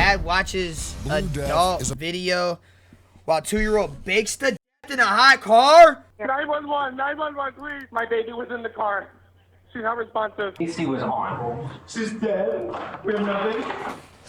dad watches adult video while 2-year-old bakes to death in a hot car? 911, 911, please. My baby was in the car. She's not responsive. AC was on. She's dead. We have nothing.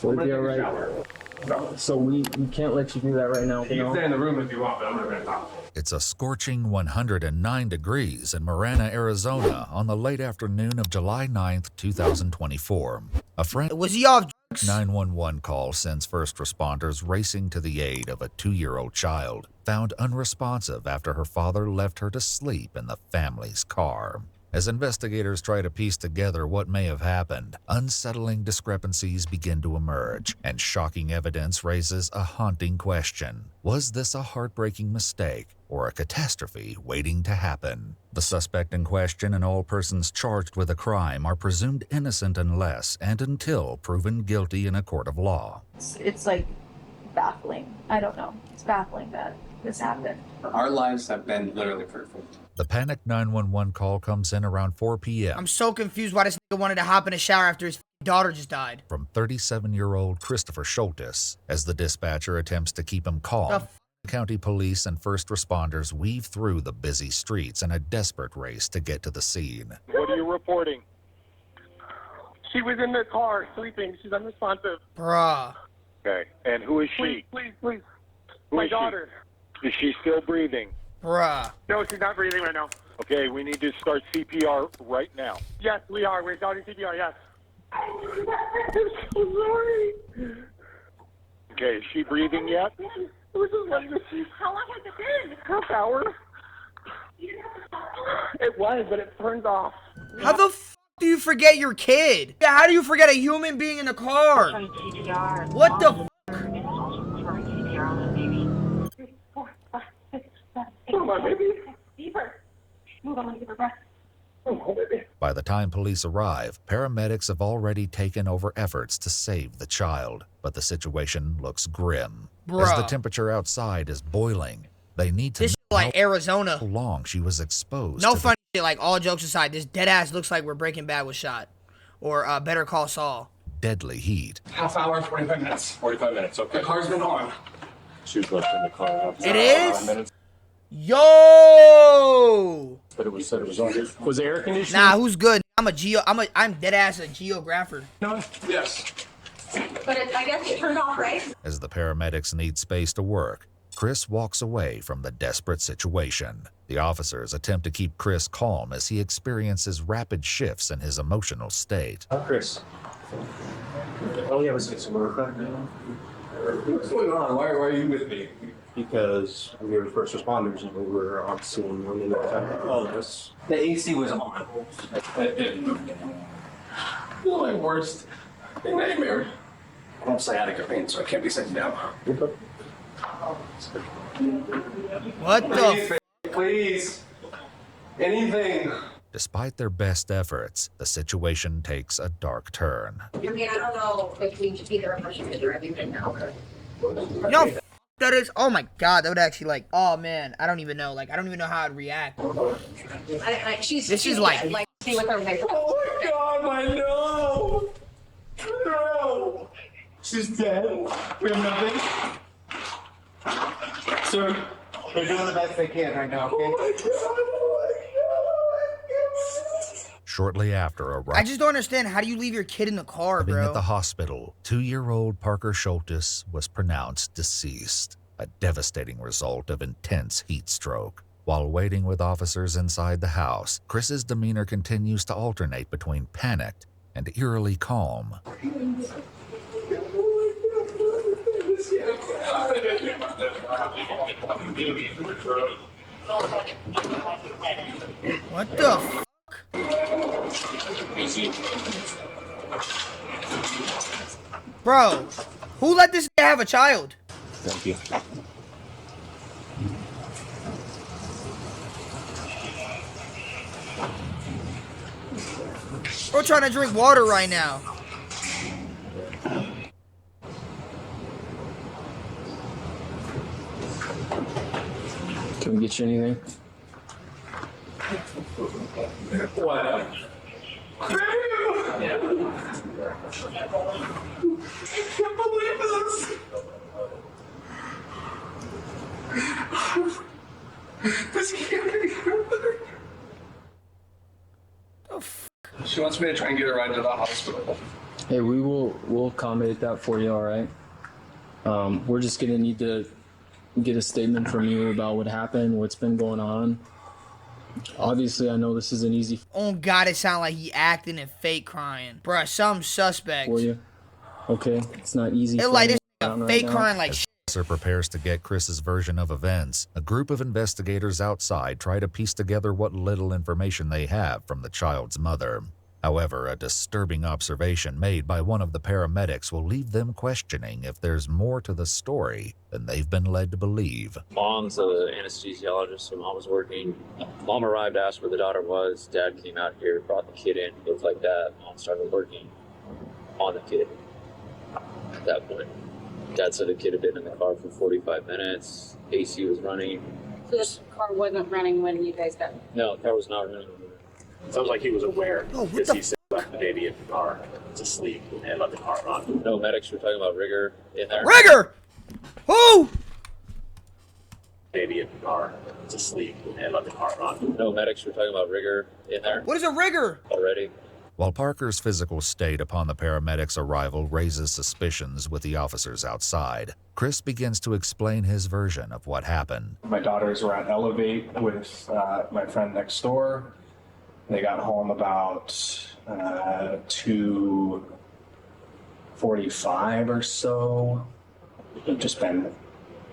We'll be alright. So we can't let you do that right now. You can stay in the room if you want, but I'm not going to talk. It's a scorching 109 degrees in Marana, Arizona on the late afternoon of July 9th, 2024. A friend Was he off drugs? 911 call sends first responders racing to the aid of a 2-year-old child, found unresponsive after her father left her to sleep in the family's car. As investigators try to piece together what may have happened, unsettling discrepancies begin to emerge, and shocking evidence raises a haunting question. Was this a heartbreaking mistake or a catastrophe waiting to happen? The suspect in question and all persons charged with a crime are presumed innocent unless and until proven guilty in a court of law. It's like baffling. I don't know. It's baffling that this happened. Our lives have been literally perfect. The panicked 911 call comes in around 4 p.m. I'm so confused why this nigga wanted to hop in a shower after his daughter just died. from 37-year-old Christopher Schultes as the dispatcher attempts to keep him calm. County police and first responders weave through the busy streets in a desperate race to get to the scene. What are you reporting? She was in the car sleeping. She's unresponsive. Bruh. Okay, and who is she? Please. Who My is she? daughter. Is she still breathing? Bruh. No, she's not breathing right now. Okay, we need to start CPR right now. Yes, we are. We're starting CPR, yes. I'm so sorry. Okay, is she breathing yet? It was just like this. How long has it been? Half hour. It was, but it turned off. How the f do you forget your kid? Yeah, how do you forget a human being in a car? What the f? Come on, baby. Deeper. Move on, give her breath. Oh, baby. By the time police arrive, paramedics have already taken over efforts to save the child, but the situation looks grim. As the Bruh. temperature outside is boiling, they need to This know like Arizona. how long she was exposed No to funny shit, like all jokes aside, this dead ass looks like where Breaking Bad was shot. Or Better Call Saul. the deadly heat. Half hour, 45 minutes. 45 minutes, okay. The car's been on. She was left in the car. It is? 5 minutes, Yo! but it was said it was on. Was the air conditioning? Nah, who's good? I'm dead ass a geographer. No? Yes. But I guess it turned off, right? As the paramedics need space to work, Chris walks away from the desperate situation. The officers attempt to keep Chris calm as he experiences rapid shifts in his emotional state. Chris. Oh, yeah, was it some work right now? What's going on? Why are you with me? Because we were first responders and we were on scene when they called us. The AC was on. My worst nightmare. I'm sciatica pain, so I can't be sitting down. What the f? Please. Anything. Despite their best efforts, the situation takes a dark turn. I mean, I don't know if we should be there or should or everything now. You know f that is? Oh my god, that would actually like, oh man, I don't even know. Like, I don't even know how I'd react. She's This is like- see with her makeup. Oh my God, my no. No. She's dead. We have nothing. Sir. They're doing the best they can right now, okay? Oh my God. Shortly after I arriving just don't understand. How do you leave your kid in the car, at bro? the hospital, 2-year-old Parker Schultes was pronounced deceased, a devastating result of intense heat stroke. While waiting with officers inside the house, Chris's demeanor continues to alternate between panicked and eerily calm. What the f? Bro, who let this guy have a child? Thank you. We're trying to drink water right now. Can we get you anything? What? I can't believe this. This can't be happening. She wants me to try and get her right to the hospital. Hey, we'll accommodate that for you, all right? We're just gonna need to get a statement from you about what happened, what's been going on. Obviously, I know this isn't easy Oh God, it sounded like he acting and fake crying. Bruh, some suspect. for you. Okay, it's not easy. It for like anyone this around right fake now. crying like As the officer prepares to get Chris's version of events, a group of investigators outside try to piece together what little information they have from the child's mother. However, a disturbing observation made by one of the paramedics will leave them questioning if there's more to the story than they've been led to believe. Mom's an anesthesiologist, so mom was working. Mom arrived, asked where the daughter was. Dad came out here, brought the kid in. It was like that. Mom started working on the kid at that point. Dad said the kid had been in the car for 45 minutes. AC was running. So this car wasn't running when you guys got. No, the car was not running. Sounds like he was aware Oh, what because the he said left the baby in the car to sleep and let the car run. No, medics were talking about rigor in there. Rigor! Who? Baby in the car to sleep and let the car run. No, medics were talking about rigor in there What is a rigor? already. While Parker's physical state upon the paramedics' arrival raises suspicions with the officers outside, Chris begins to explain his version of what happened. My daughters were at Elevate with my friend next door. They got home about 2:45 or so. We've just been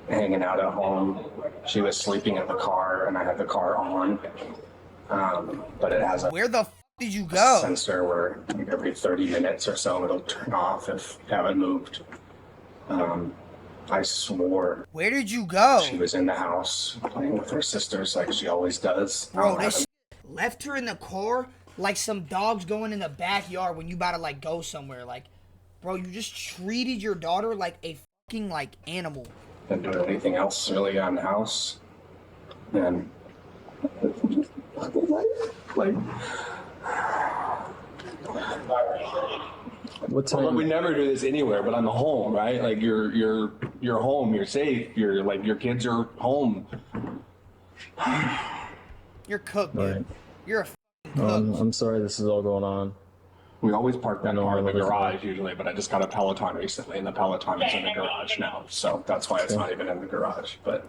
hanging out at home. She was sleeping in the car, and I had the car on. But it has a Where the f did you go? sensor where every 30 minutes or so it'll turn off if you haven't moved. I swore Where did you go? she was in the house playing with her sisters like she always does. Bro, this left her in the car like some dogs going in the backyard when you about to like go somewhere. Like, bro, you just treated your daughter like a fucking like animal. Didn't do anything else really on the house. And like What Well, we time? never do this anywhere, but on the home, right? Like you're home, you're safe, you're like your kids are home. You're cooked, dude. Right. You're a fucking cook. I'm sorry this is all going on. We always park that I know car in the how it is. garage usually, but I just got a Peloton recently, and the Peloton is in the garage now, so that's why it's not even in the garage. But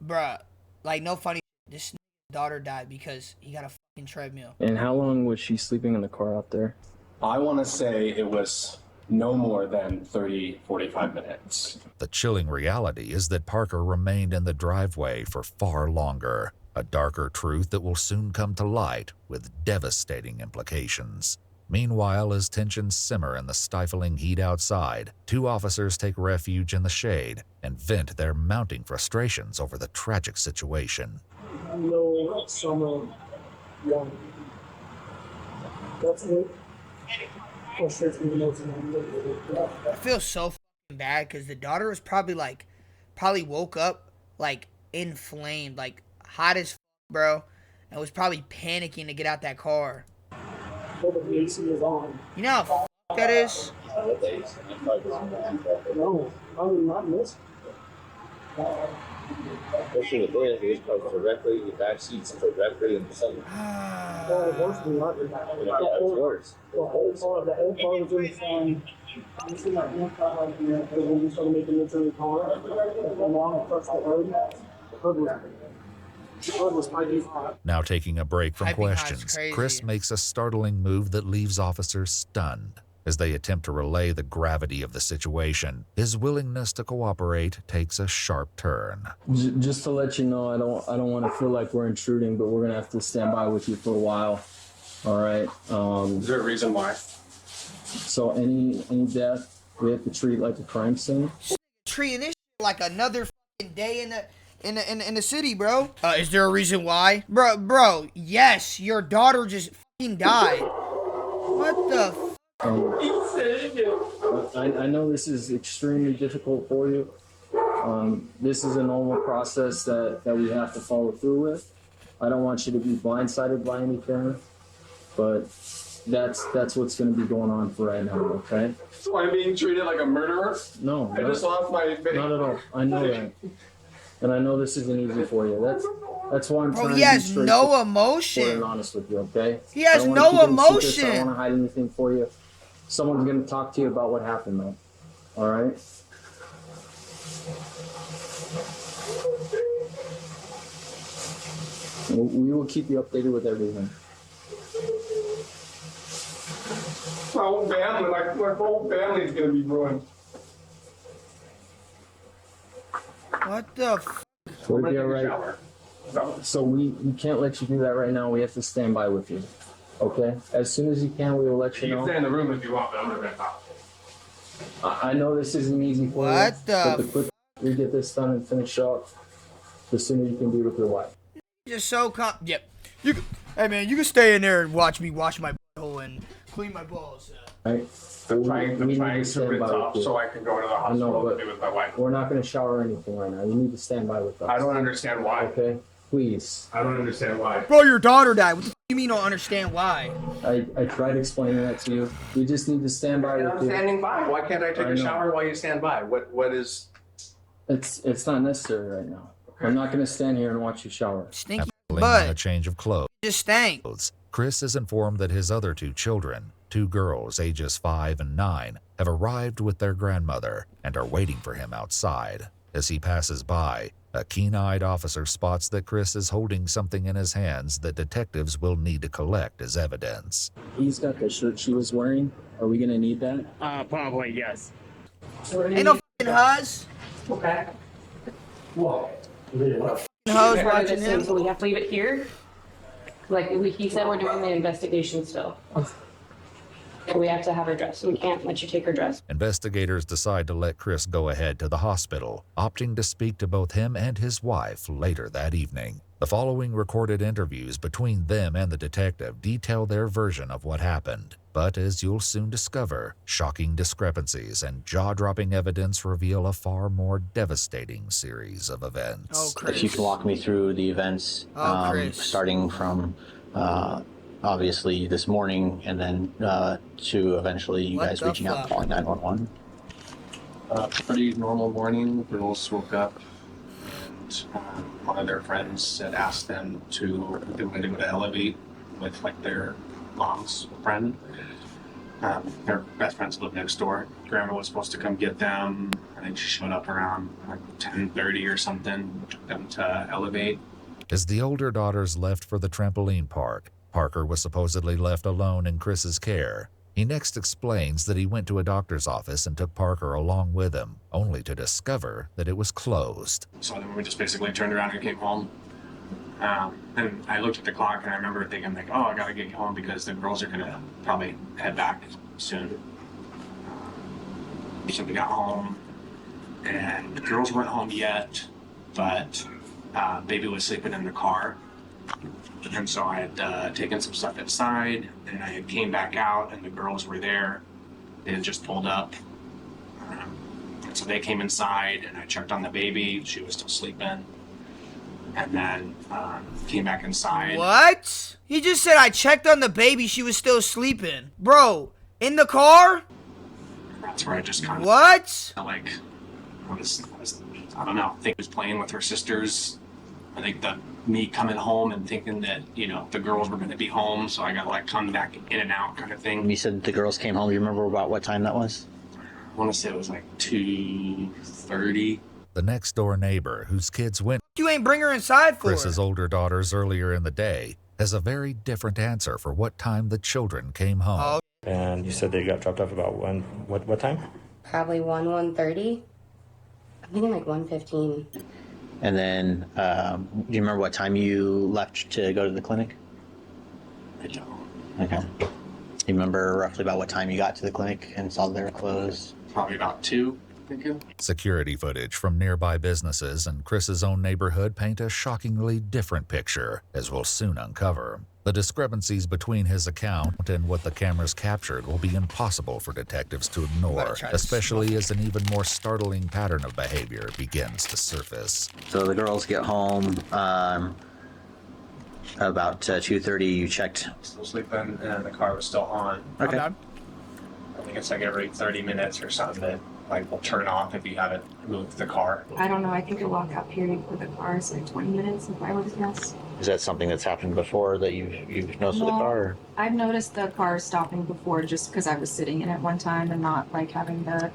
Bruh, like no funny. This daughter died because he got a fucking treadmill. And how long was she sleeping in the car out there? I want to say it was no more than 30, 45 minutes. The chilling reality is that Parker remained in the driveway for far longer, a darker truth that will soon come to light with devastating implications. Meanwhile, as tensions simmer in the stifling heat outside, two officers take refuge in the shade and vent their mounting frustrations over the tragic situation. No, summer one. That's it. I feel so fucking bad because the daughter was probably woke up like inflamed, like hot as bro, and was probably panicking to get out that car. The AC is on. You know how that is? No, I would not miss. Especially with this, it was directly, the back seats directly in the sun. Worse than that. The whole car was in the sun. You see my inside right here, because when you started making it to the car, the long touched the hood was piping hot. Now taking a break from Piping hot is questions, crazy. Chris makes a startling move that leaves officers stunned. As they attempt to relay the gravity of the situation, his willingness to cooperate takes a sharp turn. Just to let you know, I don't want to feel like we're intruding, but we're gonna have to stand by with you for a while. All right. Is there a reason why? So any death, we have to treat like a crime scene. Treating this like another fucking day in the city, bro. Is there a reason why? Bro, yes, your daughter just fucking died. What the I know this is extremely difficult for you. This is a normal process that we have to follow through with. I don't want you to be blindsided by anything, but that's what's going to be going on for right now. Okay. So I'm being treated like a murderer? No. I just lost my baby. Not at all. I know that, and I know this isn't easy for you. That's why I'm Bro, trying he to be has straight no and emotion. honest with you. Okay. He has I don't no wanna keep any secrets. I emotion. don't want to hide anything for you. Someone's going to talk to you about what happened, though. All right. We will keep you updated with everything. My whole family, my whole family is gonna be ruined. What the f? We'll be all right. So we can't let you do that right now. We have to stand by with you. Okay? As soon as you can, we will let you You know. can stay in the room if you want, but I'm not gonna talk. I know this isn't easy for you. What But the the quicker we get this done and finish up, the sooner you can be with your wife. Just so yep. You can, hey man, you can stay in there and watch me wash my butthole and clean my balls. Right? I'm We trying need to stand rinse by off with you. so I can go to the I know, hospital but to be with my wife. we're not going to shower or anything right now. You need to stand by with us. I don't understand why. Okay? Please. I don't understand why. Bro, your daughter died. What the f you mean you don't understand why? I tried explaining that to you. We just need to stand by And with I'm you. standing by. Why can't I take I a know. shower while you stand by? What is? It's not necessary right now. I'm not going to stand here and watch you shower. Stinky Pulling on a butt. change of clothes, Just stank. Chris is informed that his other two children, two girls ages 5 and 9, have arrived with their grandmother and are waiting for him outside. As he passes by, a keen-eyed officer spots that Chris is holding something in his hands that detectives will need to collect as evidence. He's got the shirt she was wearing. Are we going to need that? Probably, yes. Ain't no f***ing huz. Okay. Whoa. Huz watching him. So we have to leave it here? Like, he said we're doing the investigation still. We have to have her dress. We can't let you take her dress. Investigators decide to let Chris go ahead to the hospital, opting to speak to both him and his wife later that evening. The following recorded interviews between them and the detective detail their version of what happened. But as you'll soon discover, shocking discrepancies and jaw-dropping evidence reveal a far more devastating series of events. Oh, Chris. If you can walk me through the events, Chris. starting from obviously this morning and then to eventually you What guys the reaching out and fuck? calling 911. Pretty normal morning. Girls woke up. One of their friends had asked them to they wanted to go to Elevate with like their mom's friend. Their best friends live next door. Grandma was supposed to come get them. I think she showed up around like 10:30 or something. Took them to Elevate. As the older daughters left for the trampoline park, Parker was supposedly left alone in Chris's care. He next explains that he went to a doctor's office and took Parker along with him, only to discover that it was closed. So then we just basically turned around and came home. And I looked at the clock and I remember thinking like, oh, I gotta get home because the girls are gonna probably head back soon. So we got home and the girls weren't home yet, but baby was sleeping in the car. And so I had taken some stuff inside and I came back out and the girls were there. They had just pulled up. And so they came inside and I checked on the baby. She was still sleeping. And then came back inside. What? He just said I checked on the baby. She was still sleeping. Bro, in the car? That's where I just kind of What? like I don't know. I think he was playing with her sisters. I think me coming home and thinking that, you know, the girls were going to be home, so I got to like come back in and out kind of thing. You said the girls came home. Do you remember about what time that was? I want to say it was like 2:30. The next-door neighbor, whose kids went You ain't bring her inside for Chris's her. older daughters earlier in the day, has a very different answer for what time the children came home. Oh. And you said they got dropped off about what time? Probably 1:30. I'm thinking like 1:15. And then, do you remember what time you left to go to the clinic? I don't. Okay. Do you remember roughly about what time you got to the clinic and saw they were closed? Probably about 2. Security footage from nearby businesses and Chris's own neighborhood paint a shockingly different picture, as we'll soon uncover. The discrepancies between his account and what the cameras captured will be impossible for detectives to ignore, especially as an even more startling pattern of behavior begins to surface. So the girls get home. About 2:30, you checked. Still sleeping, and the car was still on. Okay. I think it's like every 30 minutes or something that like will turn off if you haven't moved the car. I don't know. I think the lockout period for the car is like 20 minutes, if I were to guess. Is that something that's happened before that you've noticed with the car? Or? I've noticed the car stopping before just because I was sitting in it one time and not like having the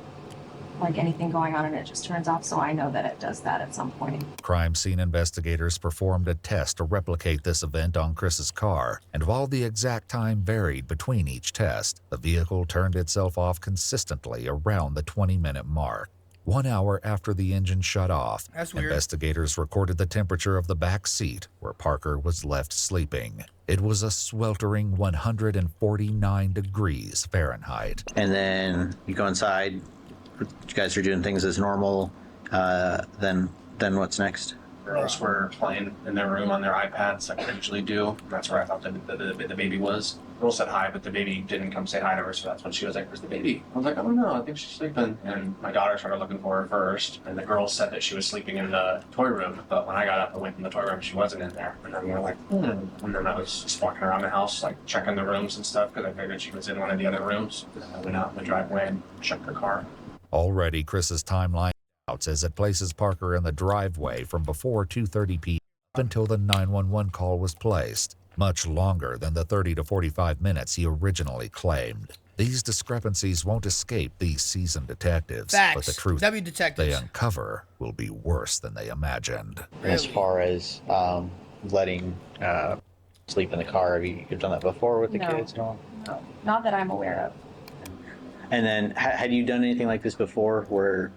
like anything going on and it just turns off. So I know that it does that at some point. Crime scene investigators performed a test to replicate this event on Chris's car, and while the exact time varied between each test, the vehicle turned itself off consistently around the 20-minute mark. 1 hour after the engine shut off, That's weird. Investigators recorded the temperature of the back seat where Parker was left sleeping. It was a sweltering 149 degrees Fahrenheit. And then you go inside. You guys are doing things as normal. Then what's next? Girls were playing in their room on their iPads like they usually do. That's where I thought the baby was. Girl said hi, but the baby didn't come say hi to her, so that's when she was like, "Where's the baby?" I was like, "I don't know, I think she's sleeping." And my daughter started looking for her first, and the girl said that she was sleeping in the toy room, but when I got up and went in the toy room, she wasn't in there. And then we were like, And then I was just walking around the house, like checking the rooms and stuff, because I figured she was in one of the other rooms. And I went out in the driveway and checked her car. Already, Chris's timeline outs as it places Parker in the driveway from before 2:30 p.m. until the 911 call was placed, much longer than the 30 to 45 minutes he originally claimed. These discrepancies won't escape these seasoned detectives, Facts. but the truth W detectives. they uncover will be worse than they imagined. Really? As far as letting sleep in the car, you've done that before with the No. kids? No. No, not that I'm aware of. And then, had you done anything like this before, where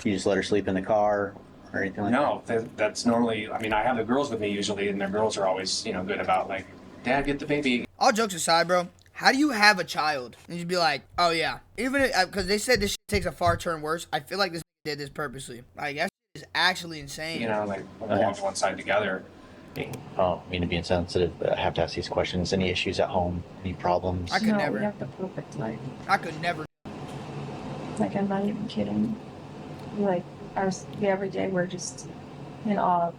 you just let her sleep in the car or anything like No, that's normally, I mean, I have the girls with me usually, and the girls are always, good about like, "Dad, get the baby." All jokes aside, bro, how do you have a child and just be like, oh yeah, even because they said this shit takes a far turn worse. I feel like this did this purposely. Like that shit is actually insane. Like we'll walk to one side together. Oh, I mean to be insensitive, but I have to ask these questions. Any issues at home? Any problems? I could No, never. we have the perfect life. I could never. Like, I'm not even kidding. Like, every day we're just in awe of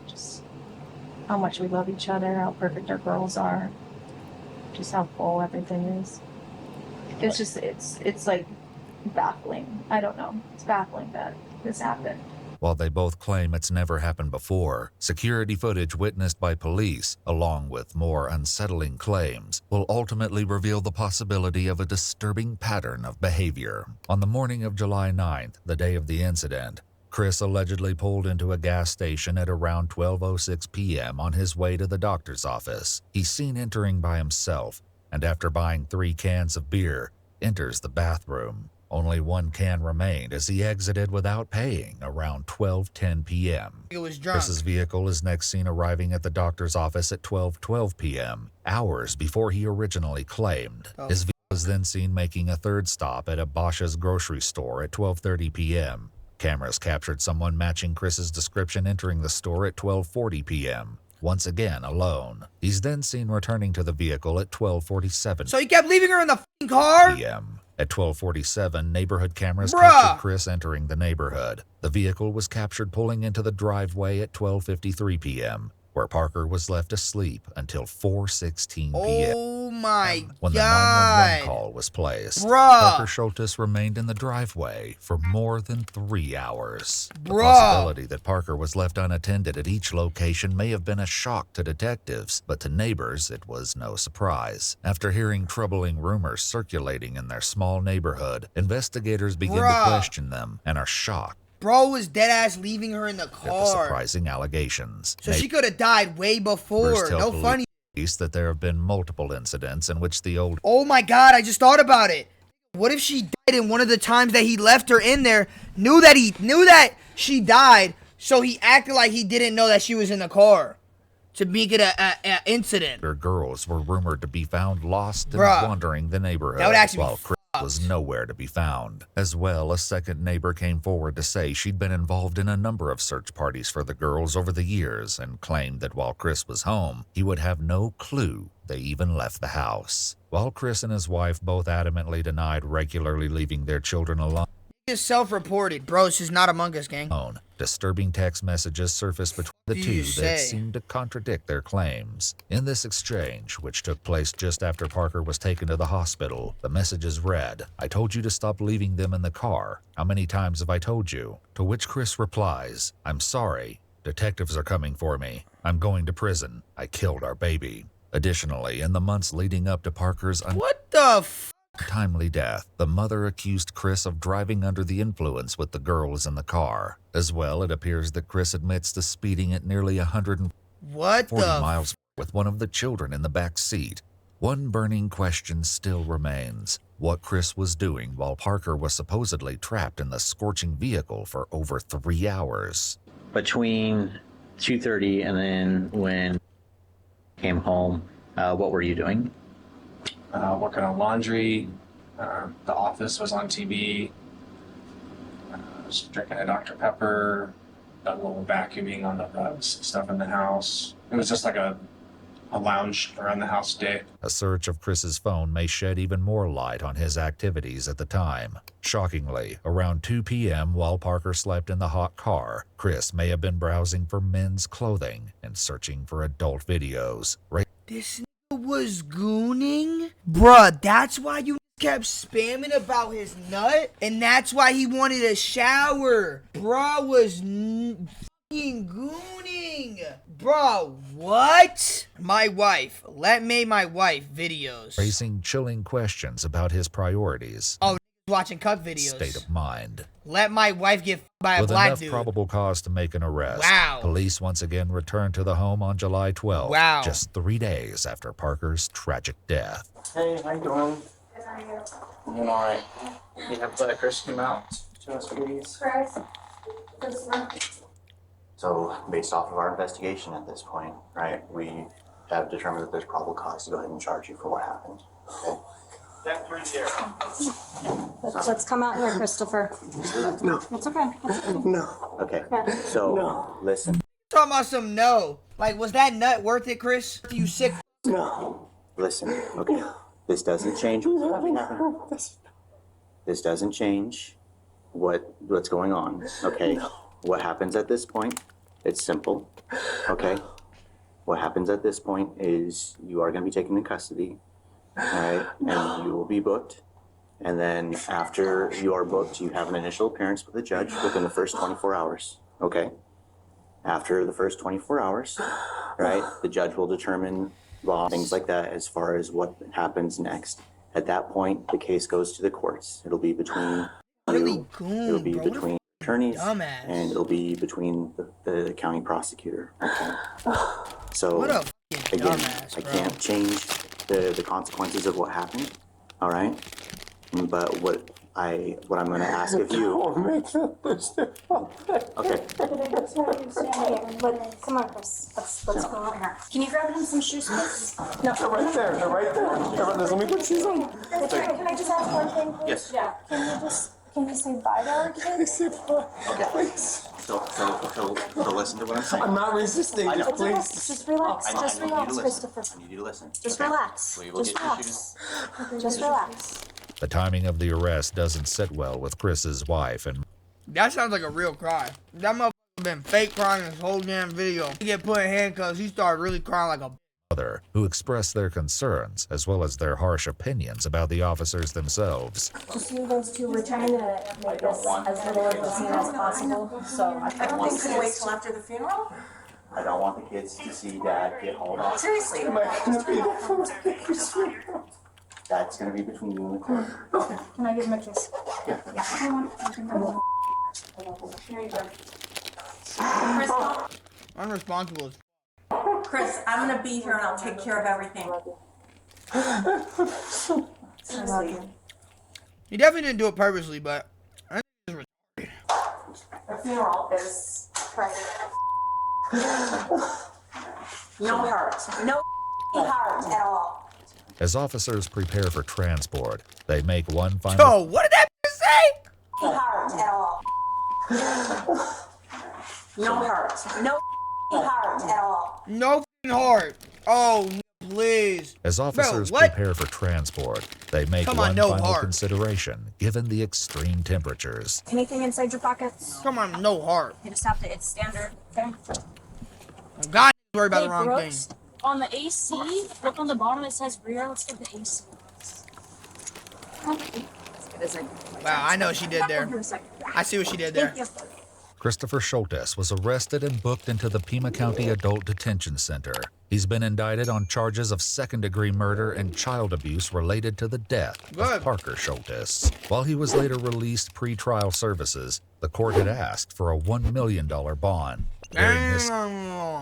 just how much we love each other, how perfect our girls are, just how full everything is. It's just, it's like baffling. I don't know. It's baffling that this happened. While they both claim it's never happened before, security footage witnessed by police, along with more unsettling claims, will ultimately reveal the possibility of a disturbing pattern of behavior. On the morning of July 9th, the day of the incident, Chris allegedly pulled into a gas station at around 12:06 p.m. on his way to the doctor's office. He's seen entering by himself, and after buying 3 cans of beer, enters the bathroom. Only 1 can remained as he exited without paying around 12:10 p.m. It was drunk. Chris's vehicle is next seen arriving at the doctor's office at 12:12 p.m., hours before he originally claimed. His vehicle was then seen making a third stop at a Bosch's grocery store at 12:30 p.m. Cameras captured someone matching Chris's description entering the store at 12:40 p.m., once again alone. He's then seen returning to the vehicle at 12:47 So he kept leaving her in the f***ing car? p.m. At 12:47, neighborhood cameras Bruh. captured Chris entering the neighborhood. The vehicle was captured pulling into the driveway at 12:53 p.m., where Parker was left asleep until 4:16 p.m. Oh my When the God. 911 call was placed, Bruh. Parker Schultes remained in the driveway for more than 3 hours. The Bruh. possibility that Parker was left unattended at each location may have been a shock to detectives, but to neighbors it was no surprise. After hearing troubling rumors circulating in their small neighborhood, investigators begin to Bruh. question them and are shocked Bro was dead ass leaving her in the at the car. surprising allegations. So she could have died way before. Neighbors tell No funny. police that there have been multiple incidents in which the old Oh my God, I just thought about it. What if she died in one of the times that he left her in there, knew that she died, so he acted like he didn't know that she was in the car to make it a incident. girls were rumored to be found lost and Bruh. wandering the neighborhood, That would actually be while Chris was nowhere to be found. As well, a second neighbor came forward to say she'd been involved in a number of search parties for the girls over the years and claimed that while Chris was home, he would have no clue they even left the house. While Chris and his wife both adamantly denied regularly leaving their children alone, is self-reported. Bro, this is not Among Us, gang. Disturbing text messages surfaced between the two say? that seemed to contradict their claims. In this exchange, which took place just after Parker was taken to the hospital, the messages read, "I told you to stop leaving them in the car. How many times have I told you?" To which Chris replies, "I'm sorry. Detectives are coming for me. I'm going to prison. I killed our baby." Additionally, in the months leading up to Parker's What the timely death, the mother accused Chris of driving under the influence with the girls in the car. As well, it appears that Chris admits to speeding at nearly 140 miles with one of the children in the back seat. One burning question still remains: what Chris was doing while Parker was supposedly trapped in the scorching vehicle for over 3 hours. Between 2:30 and then when came home, what were you doing? Working on laundry. The Office was on TV. I was drinking a Dr. Pepper. Done a little vacuuming on the rugs, stuff in the house. It was just like a lounge around the house day. A search of Chris's phone may shed even more light on his activities at the time. Shockingly, around 2 p.m. while Parker slept in the hot car, Chris may have been browsing for men's clothing and searching for adult videos. This was gooning? Bruh, that's why you kept spamming about his nut? And that's why he wanted a shower. Bruh was fucking gooning. Bruh, what? My wife. Let me my wife videos. Raising chilling questions about his priorities. Oh, watching cuck videos. State of mind. Let my wife get by a With black enough dude. probable cause to make an arrest, Wow. police once again returned to the home on July 12th, Wow. just 3 days after Parker's tragic death. Hey, how you doing? Good, how are you? I'm alright. You have Chris come out to us, please. Chris? So, based off of our investigation at this point, right, we have determined that there's probable cause to go ahead and charge you for what happened. Okay? That right there. Let's come out here, Christopher. No. It's okay. No. Okay. So, listen. Talking about some no. Like, was that nut worth it, Chris? You sick? No. Listen. Okay. This doesn't change. This doesn't change what's going on. Okay. What happens at this point? It's simple. Okay. What happens at this point is you are going to be taken in custody. All right, and you will be booked. And then after you are booked, you have an initial appearance with the judge within the first 24 hours. Okay. After the first 24 hours, right, the judge will determine law, things like that, as far as what happens next. At that point, the case goes to the courts. It'll be between it'll be between attorneys, and it'll be between the county prosecutor. Okay. So again, I can't change the consequences of what happened. All right. But what I'm going to ask of you. Okay. Come on, Chris. Let's go out here. Can you grab him some shoes, please? No. They're right there. They're right there. Let me put shoes on. Can I just ask one thing, please? Yes. Yeah. Can you say bye to our kids? Okay. So listen to what I'm saying. I'm not resisting. I know. Please. Just relax. I Just need you to relax, listen. Christopher. I need you to listen. Just Okay? relax. We will Just get your shoes. relax. Just relax. The timing of the arrest doesn't sit well with Chris's wife and That sounds like a real cry. That motherfucker been fake crying this whole damn video. He get put in handcuffs, he started really crying like a mother, who expressed their concerns as well as their harsh opinions about the officers themselves. Just you those two, we're trying to make this as little of a scene as possible. So I don't think we wait till after the funeral. I don't want the kids to see Dad get hauled off. Seriously. That's going to be between you and the court. Can I give him a kiss? Yeah. Here you go. unresponsible as Chris, I'm gonna be here and I'll take care of everything. He definitely didn't do it purposely, but I think it's retarded. The funeral is private. No hurt. No heart at all. As officers prepare for transport, they make one final... Yo, what did that say? Heart at all. No hurt. No heart at all. No f***ing heart. Oh, please. As officers what? prepare for transport, they make Come on, one no final heart. consideration given the extreme temperatures. Anything inside your pockets? Come on, no heart. You just have to, it's standard, okay? God, worry about Hey, the wrong Brooks, thing. on the AC, look on the bottom, it says rear. Let's get the AC. Wow, I know what she did there. I see what she did there. Christopher Schultes was arrested and booked into the Pima County Adult Detention Center. He's been indicted on charges of second-degree murder and child abuse related to the death of Parker Schultes. While he was later released pre-trial services, the court had asked for a $1 million bond. During his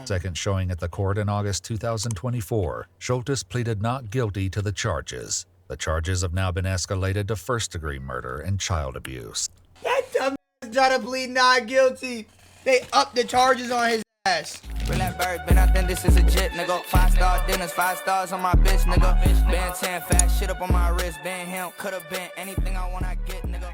second showing at the court in August 2024, Schultes pleaded not guilty to the charges. The charges have now been escalated to first-degree murder and child abuse. That dumb try to plead not guilty. They upped the charges on his ass. When that bird been out, then this is legit, nigga. 5-star dinners, 5 stars on my bitch, nigga. Been 10 fat shit up on my wrist. Been him, could've been anything I wanna get, nigga.